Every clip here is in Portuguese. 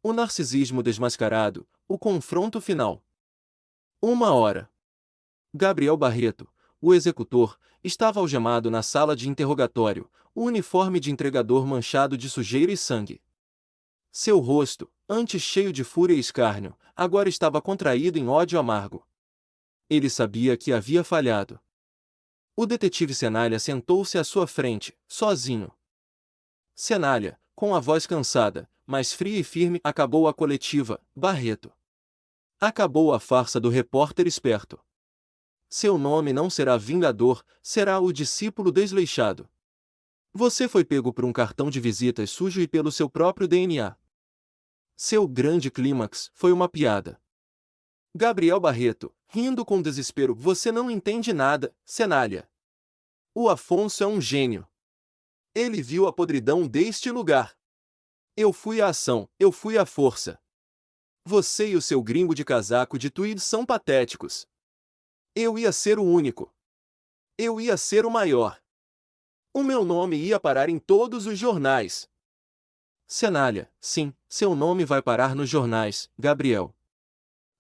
O narcisismo desmascarado, o confronto final. 1 hora. Gabriel Barreto, o executor, estava algemado na sala de interrogatório, o uniforme de entregador manchado de sujeira e sangue. Seu rosto, antes cheio de fúria e escárnio, agora estava contraído em ódio amargo. Ele sabia que havia falhado. O detetive Senalha sentou-se à sua frente, sozinho. Senalha, com a voz cansada, mas fria e firme, acabou a coletiva, Barreto. Acabou a farsa do repórter esperto. Seu nome não será vingador, será o discípulo desleixado. Você foi pego por um cartão de visitas sujo e pelo seu próprio DNA. Seu grande clímax foi uma piada. Gabriel Barreto, rindo com desespero, você não entende nada, Senalha. O Afonso é um gênio. Ele viu a podridão deste lugar. Eu fui a ação, eu fui a força. Você e o seu gringo de casaco de tweed são patéticos. Eu ia ser o único. Eu ia ser o maior. O meu nome ia parar em todos os jornais. Senalha, sim, seu nome vai parar nos jornais, Gabriel.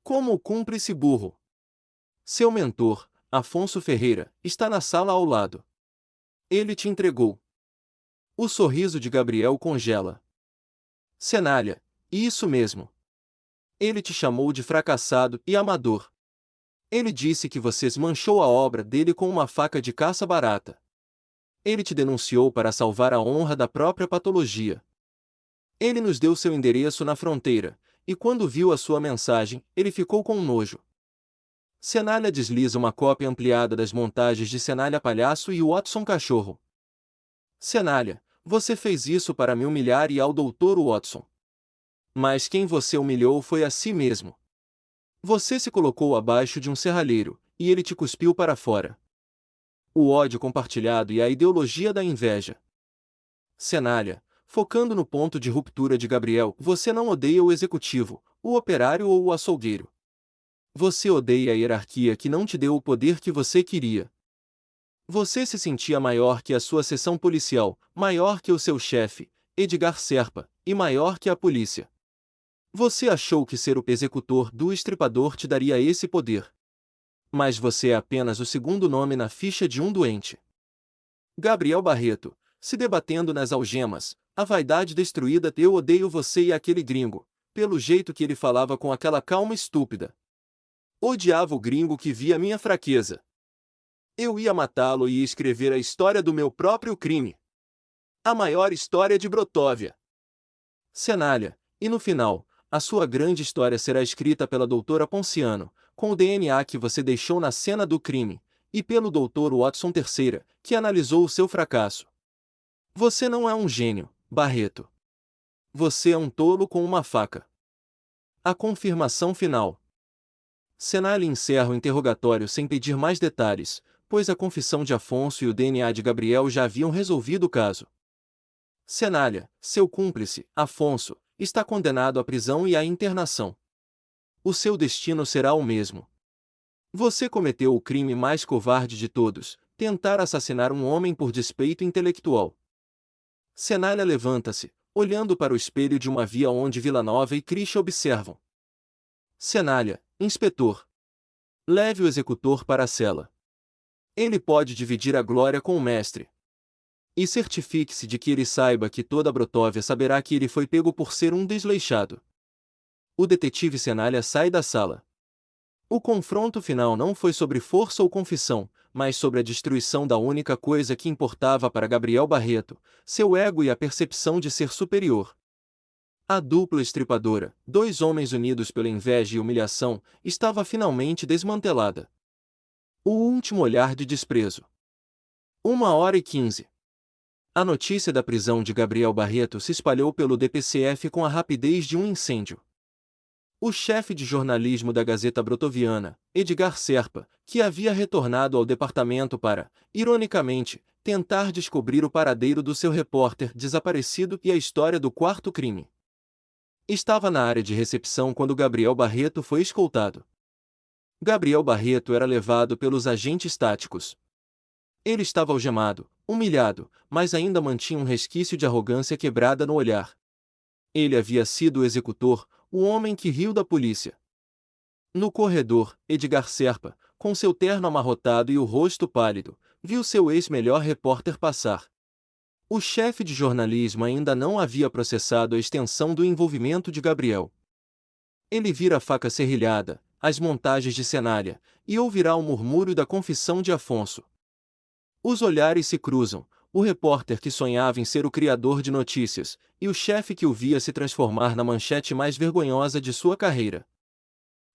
Como o cúmplice burro. Seu mentor, Afonso Ferreira, está na sala ao lado. Ele te entregou. O sorriso de Gabriel congela. Senalha, isso mesmo. Ele te chamou de fracassado e amador. Ele disse que você manchou a obra dele com uma faca de caça barata. Ele te denunciou para salvar a honra da própria patologia. Ele nos deu seu endereço na fronteira, e quando viu a sua mensagem, ele ficou com nojo. Senalha desliza uma cópia ampliada das montagens de Senalha Palhaço e Watson Cachorro. Senalha, você fez isso para me humilhar e ao Dr. Watson. Mas quem você humilhou foi a si mesmo. Você se colocou abaixo de um serralheiro, e ele te cuspiu para fora. O ódio compartilhado e a ideologia da inveja. Senalha, focando no ponto de ruptura de Gabriel, você não odeia o executivo, o operário ou o açougueiro. Você odeia a hierarquia que não te deu o poder que você queria. Você se sentia maior que a sua seção policial, maior que o seu chefe, Edgar Serpa, e maior que a polícia. Você achou que ser o executor do estripador te daria esse poder. Mas você é apenas o segundo nome na ficha de um doente. Gabriel Barreto, se debatendo nas algemas, a vaidade destruída, eu odeio você e aquele gringo, pelo jeito que ele falava com aquela calma estúpida. Odiava o gringo que via minha fraqueza. Eu ia matá-lo e ia escrever a história do meu próprio crime. A maior história de Brotóvia. Senalha, e no final, a sua grande história será escrita pela doutora Ponciano, com o DNA que você deixou na cena do crime, e pelo Dr. Watson III, que analisou o seu fracasso. Você não é um gênio, Barreto. Você é um tolo com uma faca. A confirmação final. Senalha encerra o interrogatório sem pedir mais detalhes, pois a confissão de Afonso e o DNA de Gabriel já haviam resolvido o caso. Senalha, seu cúmplice, Afonso, está condenado à prisão e à internação. O seu destino será o mesmo. Você cometeu o crime mais covarde de todos, tentar assassinar um homem por despeito intelectual. Senalha levanta-se, olhando para o espelho de uma via onde Vilanova e Christian observam. Senalha, inspetor. Leve o executor para a cela. Ele pode dividir a glória com o mestre. E certifique-se de que ele saiba que toda Brotóvia saberá que ele foi pego por ser um desleixado. O detetive Senalha sai da sala. O confronto final não foi sobre força ou confissão, mas sobre a destruição da única coisa que importava para Gabriel Barreto, seu ego e a percepção de ser superior. A dupla estripadora, dois homens unidos pela inveja e humilhação, estava finalmente desmantelada. O último olhar de desprezo. 1h15. A notícia da prisão de Gabriel Barreto se espalhou pelo DPCF com a rapidez de um incêndio. O chefe de jornalismo da Gazeta Brotoviana, Edgar Serpa, que havia retornado ao departamento para, ironicamente, tentar descobrir o paradeiro do seu repórter desaparecido e a história do quarto crime. Estava na área de recepção quando Gabriel Barreto foi escoltado. Gabriel Barreto era levado pelos agentes táticos. Ele estava algemado, humilhado, mas ainda mantinha um resquício de arrogância quebrada no olhar. Ele havia sido o executor, o homem que riu da polícia. No corredor, Edgar Serpa, com seu terno amarrotado e o rosto pálido, viu seu ex-melhor repórter passar. O chefe de jornalismo ainda não havia processado a extensão do envolvimento de Gabriel. Ele vira a faca serrilhada, as montagens de cenária, e ouvirá o murmúrio da confissão de Afonso. Os olhares se cruzam, o repórter que sonhava em ser o criador de notícias, e o chefe que o via se transformar na manchete mais vergonhosa de sua carreira.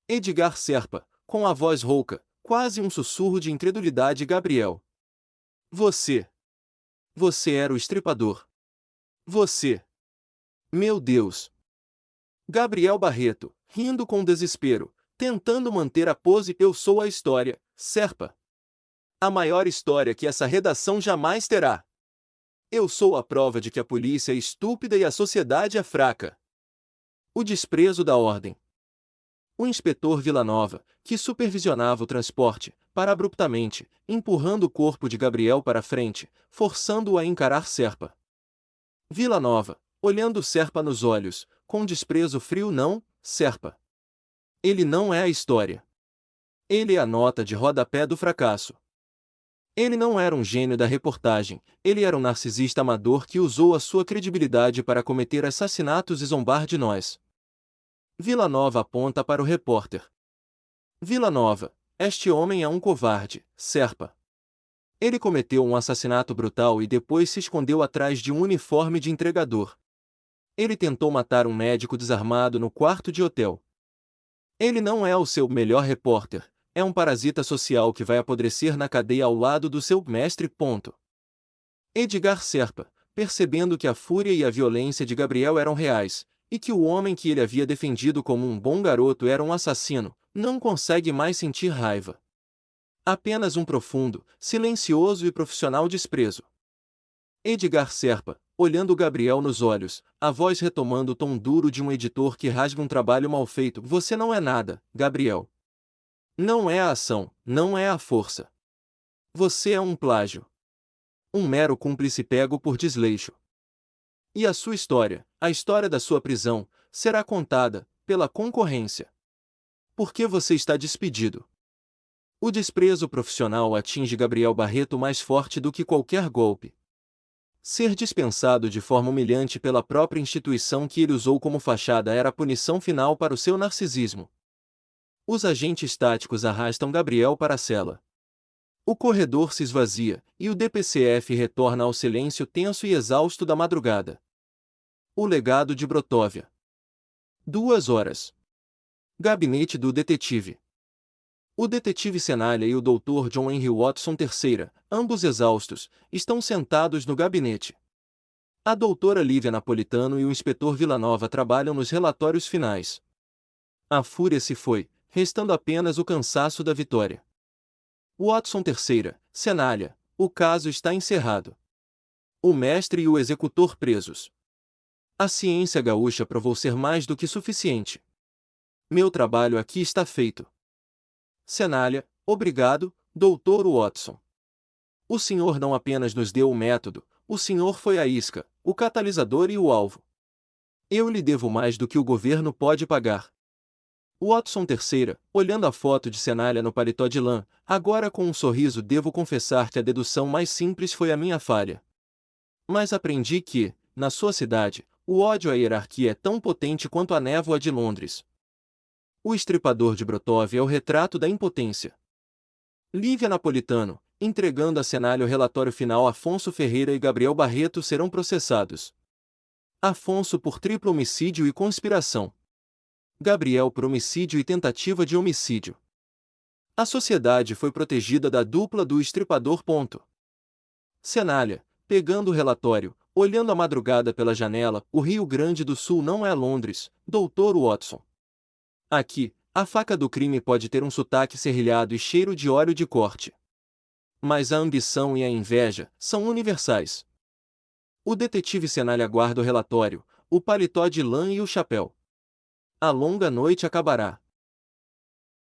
Edgar Serpa, com a voz rouca, quase um sussurro de incredulidade. Gabriel. Você era o estripador. Você. Meu Deus. Gabriel Barreto, rindo com desespero, tentando manter a pose. Eu sou a história, Serpa. A maior história que essa redação jamais terá. Eu sou a prova de que a polícia é estúpida e a sociedade é fraca. O desprezo da ordem. O inspetor Villanova, que supervisionava o transporte, para abruptamente, empurrando o corpo de Gabriel para frente, forçando-o a encarar Serpa. Villanova, olhando Serpa nos olhos, com desprezo frio. Não, Serpa. Ele não é a história. Ele é a nota de rodapé do fracasso. Ele não era um gênio da reportagem, ele era um narcisista amador que usou a sua credibilidade para cometer assassinatos e zombar de nós. Villanova aponta para o repórter. Villanova, este homem é um covarde, Serpa. Ele cometeu um assassinato brutal e depois se escondeu atrás de um uniforme de entregador. Ele tentou matar um médico desarmado no quarto de hotel. Ele não é o seu melhor repórter, é um parasita social que vai apodrecer na cadeia ao lado do seu mestre. Edgar Serpa, percebendo que a fúria e a violência de Gabriel eram reais, e que o homem que ele havia defendido como um bom garoto era um assassino, não consegue mais sentir raiva. Apenas um profundo, silencioso e profissional desprezo. Edgar Serpa, olhando Gabriel nos olhos, a voz retomando o tom duro de um editor que rasga um trabalho mal feito. Você não é nada, Gabriel. Não é a ação, não é a força. Você é um plágio. Um mero cúmplice pego por desleixo. E a sua história, a história da sua prisão, será contada pela concorrência. Porque você está despedido. O desprezo profissional atinge Gabriel Barreto mais forte do que qualquer golpe. Ser dispensado de forma humilhante pela própria instituição que ele usou como fachada era a punição final para o seu narcisismo. Os agentes táticos arrastam Gabriel para a cela. O corredor se esvazia, e o DPCF retorna ao silêncio tenso e exausto da madrugada. O legado de Brotóvia. 2 horas. Gabinete do detetive. O detetive Senalha e o Dr. John Henry Watson III, ambos exaustos, estão sentados no gabinete. A doutora Lívia Napolitano e o inspetor Villanova trabalham nos relatórios finais. A fúria se foi, restando apenas o cansaço da vitória. Watson III, Senalha, o caso está encerrado. O mestre e o executor presos. A ciência gaúcha provou ser mais do que suficiente. Meu trabalho aqui está feito. Senalha, obrigado, Dr. Watson. O senhor não apenas nos deu o método, o senhor foi a isca, o catalisador e o alvo. Eu lhe devo mais do que o governo pode pagar. Watson III, olhando a foto de Senalha no paletó de lã, agora com um sorriso. Devo confessar que a dedução mais simples foi a minha falha. Mas aprendi que, na sua cidade, o ódio à hierarquia é tão potente quanto a névoa de Londres. O estripador de Brotov é o retrato da impotência. Lívia Napolitano, entregando a Senalha o relatório final. Afonso Ferreira e Gabriel Barreto serão processados. Afonso por triplo homicídio e conspiração. Gabriel por homicídio e tentativa de homicídio. A sociedade foi protegida da dupla do estripador. Senalha, pegando o relatório, olhando a madrugada pela janela. O Rio Grande do Sul não é Londres, Dr. Watson. Aqui, a faca do crime pode ter um sotaque serrilhado e cheiro de óleo de corte. Mas a ambição e a inveja são universais. O detetive Senalha guarda o relatório, o paletó de lã e o chapéu. A longa noite acabará.